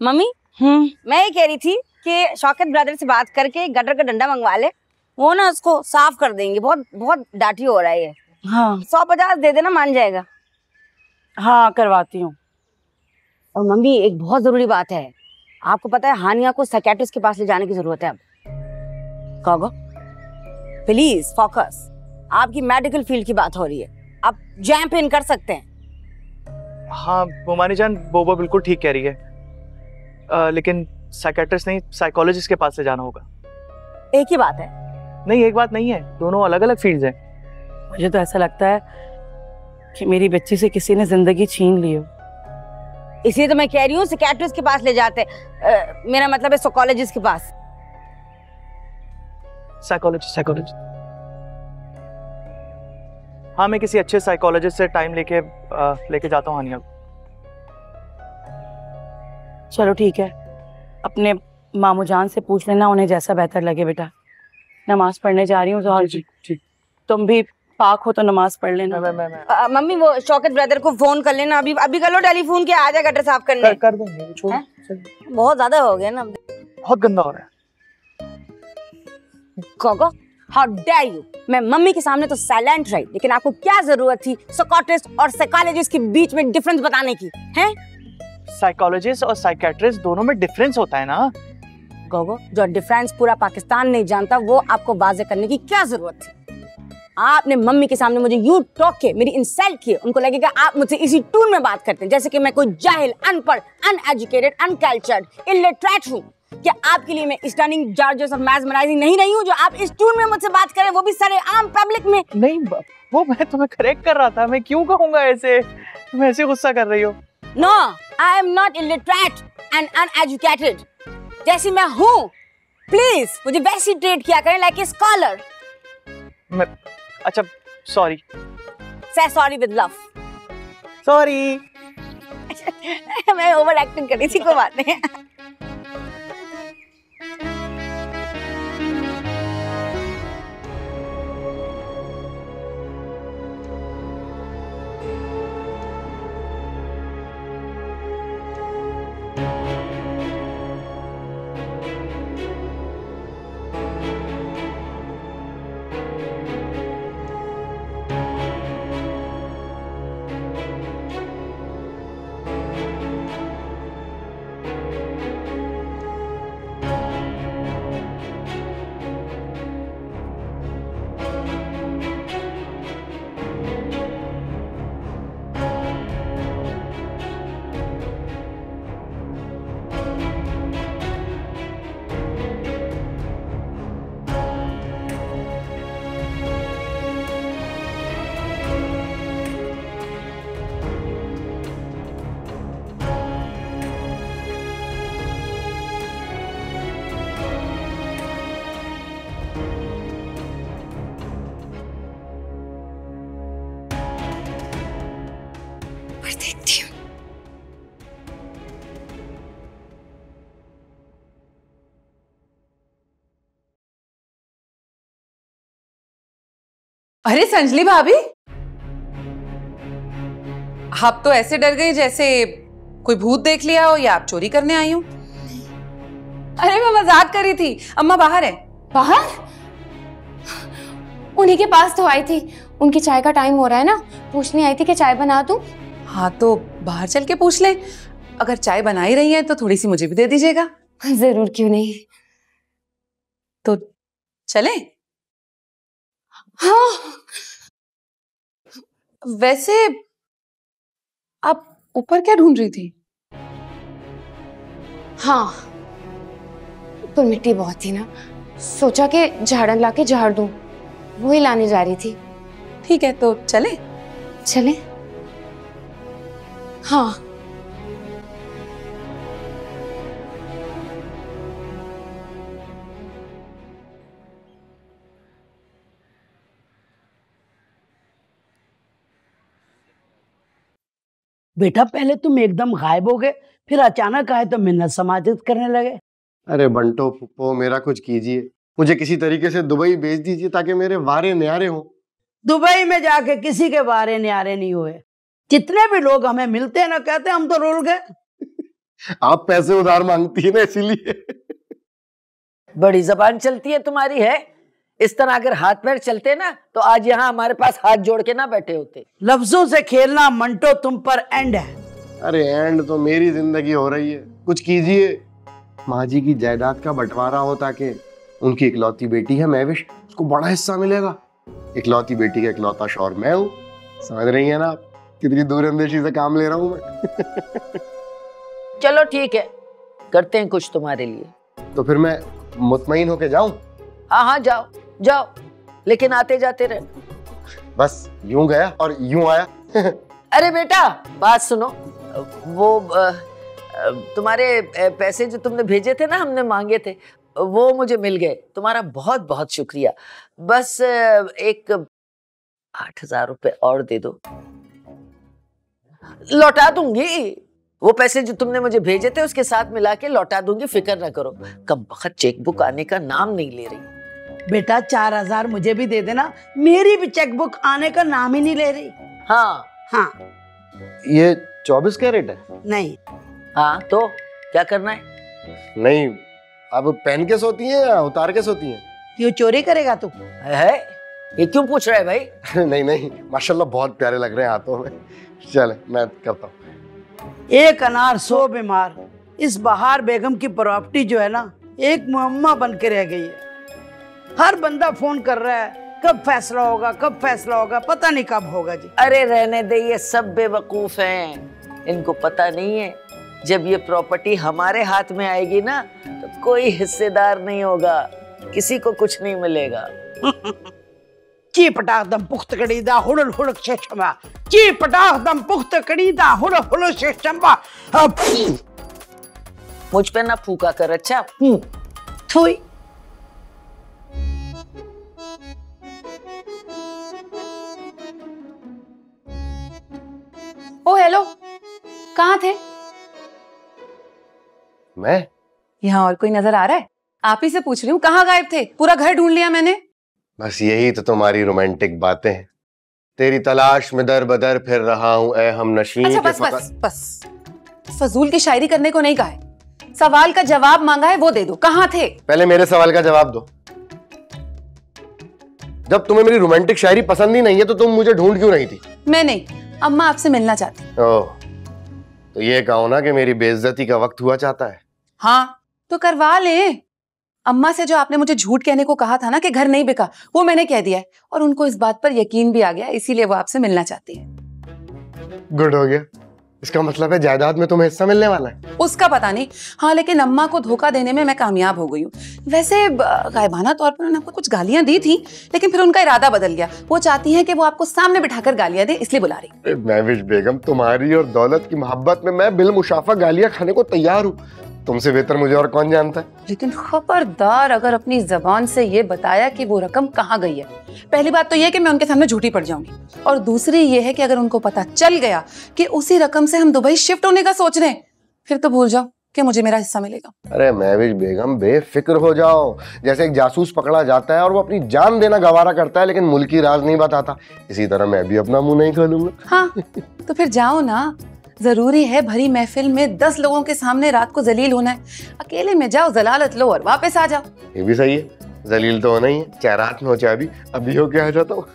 Mummy मैं ये कह रही थी कि शौकत ब्रदर से बात करके गटर का डंडा मंगवा ले, वो ना उसको साफ कर देंगे। बहुत बहुत डांटी हो रहा है ये। हाँ 150 दे देना, मान जाएगा। हाँ करवाती हूँ। और मम्मी एक बहुत जरूरी बात है, आपको पता है हानिया को साइकियाट्रिस्ट के पास ले जाने की जरूरत है अब। कागो प्लीज फोकस, आपकी मेडिकल फील्ड की बात हो रही है, आप जैम पे इन कर सकते हैं। हाँ मोमानी जान, वो बिल्कुल ठीक कह रही है, लेकिन साइकियाट्रिस्ट नहीं, साइकोलॉजिस्ट के पास ले जाना होगा। एक ही बात है। नहीं एक बात नहीं है, दोनों अलग अलग फील्ड्स हैं। मुझे तो ऐसा लगता है कि मेरी बच्ची से किसी ने जिंदगी छीन ली हो। इसलिए तो मैं कह रही हूँ साइकियाट्रिस्ट के पास ले जाते, मेरा मतलब है साइकोलॉजिस्ट के पास। साइकोलॉजिस्ट हाँ, मैं किसी अच्छे साइकोलॉजिस्ट से टाइम लेके जाता हूँ हानिया को। चलो ठीक है, अपने मामू जान से पूछ लेना, उन्हें जैसा बेहतर लगे। बेटा नमाज पढ़ने जा रही हूँ ज़ोहर। ठीक। तुम भी पाक हो तो नमाज पढ़ लेना। मैं मम्मी वो शौकत ब्रदर को फोन कर लेना, अभी कर लो टेलीफोन के, आ जाए गटर साफ करने। कर देंगे, छोड़। बहुत ज्यादा हो गया ना, बहुत गंदा हो रहा है। गोगो हाउ डेयर यू। मैं मम्मी के सामने तो साइलेंट रही, लेकिन आपको क्या जरूरत थी साइकियाट्रिस्ट और साइकोलॉजिस्ट के बीच में डिफरेंस बताने की? हैं साइकोलॉजिस्ट और साइकियाट्रिस्ट दोनों में डिफरेंस होता है ना गोगो। जो डिफरेंस पूरा पाकिस्तान नहीं जानता, वो आपको वाजे करने की क्या जरूरत थी? आपने मम्मी के सामने मुझे यू टॉक के मेरी इंसल्ट किए, उनको लगेगा आप मुझसे इसी टून में बात करते हैं, जैसे कि मैं कोई जाहिल, अनपढ़, अनएजुकेटेड, अनकल्चर्ड, इलिटरेट हूँ। क्या आपके लिए मैं स्टनिंग, जॉर्जियस और मेस्मराइजिंग नहीं रही हूँ जो आप इस टून में मुझसे बात करें, वो भी सरेआम पब्लिक में? नहीं, वो मैं तुम्हें करेक्ट कर रहा था। मैं क्यों कहूँगा ऐसे? तुम ऐसे गुस्सा कर रही हो। No, I am not illiterate and uneducated. जैसी मैं हूँ प्लीज मुझे वैसी ट्रीट किया करें, लाइक ए स्कॉलर। अच्छा sorry. Say sorry with love. Sorry. मैं ओवर एक्टिंग कर रही थी, कोई बात नहीं। देखती हूँ। अरे संजली भाभी, आप तो ऐसे डर गई जैसे कोई भूत देख लिया हो या आप चोरी करने आई हो। अरे मैं मजाक कर रही थी, अम्मा बाहर है। बाहर? उन्हीं के पास तो आई थी, उनकी चाय का टाइम हो रहा है ना, पूछने आई थी कि चाय बना दूं। हाँ तो बाहर चल के पूछ ले, अगर चाय बना ही रही है तो थोड़ी सी मुझे भी दे दीजिएगा। जरूर, क्यों नहीं। तो चले? हाँ। वैसे आप ऊपर क्या ढूंढ रही थी? हाँ, ऊपर मिट्टी बहुत थी ना, सोचा कि झाड़न लाके झाड़ दूं, वही लाने जा रही थी। ठीक है तो चले? चले? हाँ। बेटा पहले तुम एकदम गायब हो गए, फिर अचानक आए तो मिन्नत समाजित करने लगे। अरे बंटो फुप्पो, मेरा कुछ कीजिए, मुझे किसी तरीके से दुबई भेज दीजिए ताकि मेरे वारे न्यारे हों। दुबई में जाके किसी के वारे न्यारे नहीं हुए। जितने भी लोग हमें मिलते हैं ना, कहते हैं हम तो रुल गए। आप पैसे उधार मांगती है ना, इसीलिए। बड़ी जबान चलती है तुम्हारी है। इस तरह अगर हाथ पैर चलते ना तो आज यहाँ हमारे पास हाथ जोड़ के ना बैठे होते। लफ्जों से खेलना मंटो तुम पर एंड है। अरे एंड तो मेरी जिंदगी हो रही है, कुछ कीजिए। माँ जी की जायदाद का बंटवारा हो ताकि उनकी इकलौती बेटी है महविश, उसको बड़ा हिस्सा मिलेगा। इकलौती बेटी का इकलौता शौहर मैं हूँ, समझ रही है ना आप कितनी दूरअंदेशी से काम ले रहा हूँ मैं। चलो ठीक है, करते हैं कुछ तुम्हारे लिए। तो फिर मैं मुतमईन होके जाऊं? हाँ हाँ जाओ जाओ, लेकिन आते जाते रहे। बस यूं गया और यूं आया। अरे बेटा बात सुनो, वो तुम्हारे पैसे जो तुमने भेजे थे ना, हमने मांगे थे, वो मुझे मिल गए। तुम्हारा बहुत बहुत शुक्रिया। बस एक 8,000 रुपए और दे दो, लौटा दूंगी। वो पैसे जो तुमने मुझे भेजे थे उसके साथ मिला के लौटा दूंगी, फिक्र ना करो। कब वक्त चेकबुक आने का नाम नहीं ले रही। बेटा 4,000 मुझे भी दे देना, मेरी भी चेकबुक आने का नाम ही नहीं ले रही। हाँ हाँ। ये 24 कैरेट है? नहीं। हाँ तो क्या करना है? नहीं, आप पहन के सोती हैं या उतार के सोती हैं? क्यों चोरी करेगा तू? है ये क्यों पूछ रहा है भाई? नहीं नहीं, माशाल्लाह बहुत प्यारे लग रहे हैं हाथों में। चले मैं करता हूँ। एक अनार 100 बीमार। इस बहार बेगम की प्रॉपर्टी जो है ना, एक मुअम्मा बन के रह गई है। हर बंदा फोन कर रहा है, कब फैसला होगा, कब फैसला होगा, पता नहीं कब होगा जी। अरे रहने दे, ये सब बेवकूफ हैं, इनको पता नहीं है जब ये प्रॉपर्टी हमारे हाथ में आएगी ना तो कोई हिस्सेदार नहीं होगा, किसी को कुछ नहीं मिलेगा। ची पटाख दम पुख्त कड़ीदा हुड़ल हुड़क शेषंबा, ची पटाख दम पुख्त कड़ीदा हुड़ल हुड़क शेषंबा। मुझ पे ना फूका कर, अच्छा? थोई। ओ हेलो, कहाँ थे? मैं यहाँ और कोई नजर आ रहा है? आप ही से पूछ रही हूँ, कहाँ गायब थे? पूरा घर ढूंढ लिया मैंने। बस यही तो तुम्हारी रोमांटिक बातें हैं। तेरी तलाश में दर बदर फिर रहा हूँ ऐ हम नशीं। अच्छा बस बस बस, फजूल की शायरी करने को नहीं कहा है, सवाल का जवाब मांगा है वो दे दो। कहाँ थे? पहले मेरे सवाल का जवाब दो। जब तुम्हें मेरी रोमांटिक शायरी पसंद ही नहीं है तो तुम मुझे ढूंढ क्यों रही थी? मैं नहीं, अम्मा आपसे मिलना चाहती। ओह, तो ये कहो ना कि मेरी बेइज्जती का वक्त हुआ चाहता है। हाँ तो करवा ले। अम्मा से जो आपने मुझे झूठ कहने को कहा था ना कि घर नहीं बिका, वो मैंने कह दिया है और उनको इस बात पर यकीन भी आ गया, इसीलिए वो आपसे मिलना चाहती है। गुड हो गया, इसका मतलब है जायदाद में तुम्हें हिस्सा मिलने वाला है। उसका पता नहीं। हाँ लेकिन अम्मा को धोखा देने में मैं कामयाब हो गई हूँ। वैसे गायबाना तौर पर उन्होंने आपको कुछ गालियां दी थी, लेकिन फिर उनका इरादा बदल गया। वो चाहती हैं कि वो आपको सामने बिठाकर गालियां दे, इसलिए बुला रही। महविश बेगम, तुम्हारी और दौलत की मोहब्बत में मैं बिलमुशाफा गालियां खाने को तैयार हूँ। तुमसे बेहतर मुझे और कौन जानता है। लेकिन खबरदार अगर अपनी जबान से ये बताया कि वो रकम कहाँ गई है। पहली बात तो ये कि मैं उनके सामने झूठी पड़ जाऊंगी, और दूसरी ये है कि अगर उनको पता चल गया कि उसी रकम से हम दुबई शिफ्ट होने का सोच रहे हैं, फिर तो भूल जाओ कि मुझे मेरा हिस्सा मिलेगा। अरे महविश बेगम, बेफिक्र हो जाओ। जैसे एक जासूस पकड़ा जाता है और वो अपनी जान देना गवारा करता है लेकिन मुल्की राज नहीं बताता, इसी तरह मैं भी अपना मुंह नहीं खोलूंगा। हाँ तो फिर जाओ ना, जरूरी है भरी महफिल में 10 लोगों के सामने रात को जलील होना है? अकेले में जाओ, जलालत लो और वापस आ जाओ। ये भी सही है, जलील तो होना ही है, चाहे रात में हो चाहे अभी हो के आ जाता हूँ।